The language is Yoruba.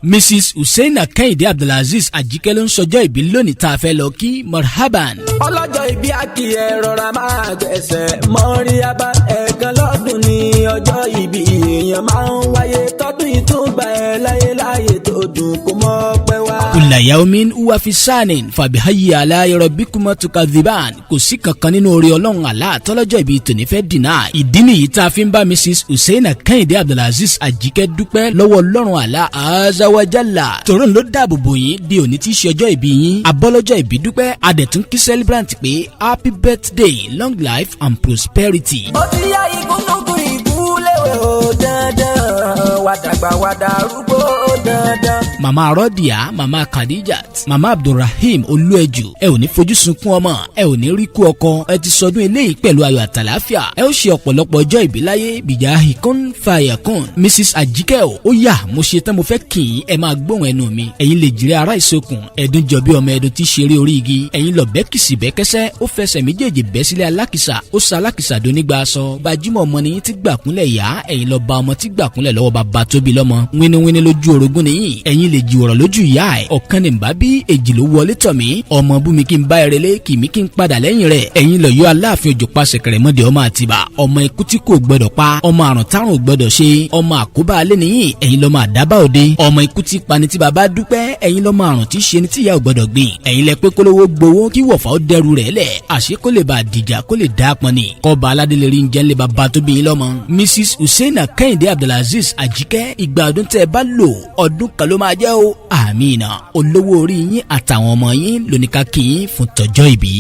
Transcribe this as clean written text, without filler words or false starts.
Mrs. Hussaina Kehinde Abdulaziz Ajike ló ń sọjọ́ ìbí lónìí tá a fẹ́ lọ kí marhaban. ọlọ́jọ́ ìbí àkì ẹ̀ rọra máa gbẹ̀sẹ̀ mọ́ríyábá ẹ̀ẹ̀kan lọ́dún ní ọjọ́ ìbí èèyàn máa ń wáyé tọ́dún ìtúgbà ẹ̀ láyé tó dùn kó mọ́ pẹ́ wá. Kulla yawmin huwa fi sanin fabihayyi ala'i rabbikuma tukadhiban. Kò sí kankan nínú oore Ọlọ́run Allah tọ́lọ́jọ́ ìbí tòní fẹ́ dínà. Ìdí nìyí tá a fi ń bá Mrs. Hussaina Kehinde Abdulaziz Ajike dúpẹ́ lọ́wọ́ Ọlọ́run Allah azza wa jalla. tòrón ló dáàbò bò yín di òní tí í ṣe ọjọ́ ìbí yín. abọ́lọ́jọ́ ìbí dúpẹ́ adẹ̀tún kí celebrant pé happy birthday long life and prosperity. ó ti yá ìgúnnugún ìgúnlẹ̀wẹ̀ ó dandan wàdàgbà wàdàrúgbó ó dandan. màmá rọ́dìá màmá khadijat màmá abdulrahim olúẹjù ẹ ò ní fojú sunkún ọmọ ẹ ò ní rí kú ọkọ ẹ ti sọdún eléyìí pẹ̀lú ayọ̀ àtàláfíà ẹ ó ṣe ọ̀pọ̀lọpọ̀ ọjọ́ ìbí láyé bìjà hikun fàyàkùn. Mrs. Ajike ó yá mo ṣe tán mo fẹ́ kì í ẹ máa gbóhùn ẹnu mi ẹ̀yin lè jìrẹ́ ara ìsokùn ẹ̀dùn jọ bí ọmọ ẹ̀dùn tí ṣeré orí igi ẹ̀yin lọ bẹ́kìsì bẹ́kẹ́sẹ́ ó fẹsẹ̀ méjèèjì bẹ́ sílẹ̀ alákìsà ó sa alákìsà dónígbà aṣọ gbajúmọ̀ ọmọ nìyí tí gbàkúnlẹ̀ yá ẹ̀yin lọ bá ọmọ tí gbàkúnlẹ̀ lọ́wọ́ bàbá tóbi lọ́mọ wíníwíní lójú orogún nìyí ẹ̀yin lè jì wọ̀rọ̀ lójú ìyá ẹ̀ ọ̀kan ní bá bí èjì ló wọlé tọ̀ mí ọmọ bú mi kí n bá ẹrẹlé kì mí kí n padà lẹ́yìn rẹ̀ ẹ̀yin lọ yọ aláàfin òjò pa ṣẹ̀kẹ̀rẹ̀ mọ́dẹ ọmọ àtibá ọmọ ikú tí kò gbọdọ̀ pa ọmọ àrùn tárùn ò gbọdọ̀ ṣe ọmọ àkóbá alẹ́ nìyí ẹ̀yin lọ́mọ àdábà òde ọmọ ikú tí pani tí baba dúpẹ́ ẹ̀yin lọ́mọ àrùn tí ṣe ni tí ìyá ò gbọdọ̀ gbìn ẹ̀yin lẹ pé kólówó gbowó kí wọ̀fà ó dẹrù rẹ̀ lẹ̀ àṣé kó lè bá dìjà kó lè dá pọn ni kọba aládélé rí ń jẹ́ ńlẹ̀ baba tó bí yín lọ́mọ. Mrs. Hussaina Kehinde Abdulaziz Ajike ìgbà ọdún tẹ́ ẹ bá lò ọdún kan ló máa jẹ́ o àmín olówó orí yín àtàwọn ọmọ yín lóníkà kí yín fún tọjọ́ ìbí.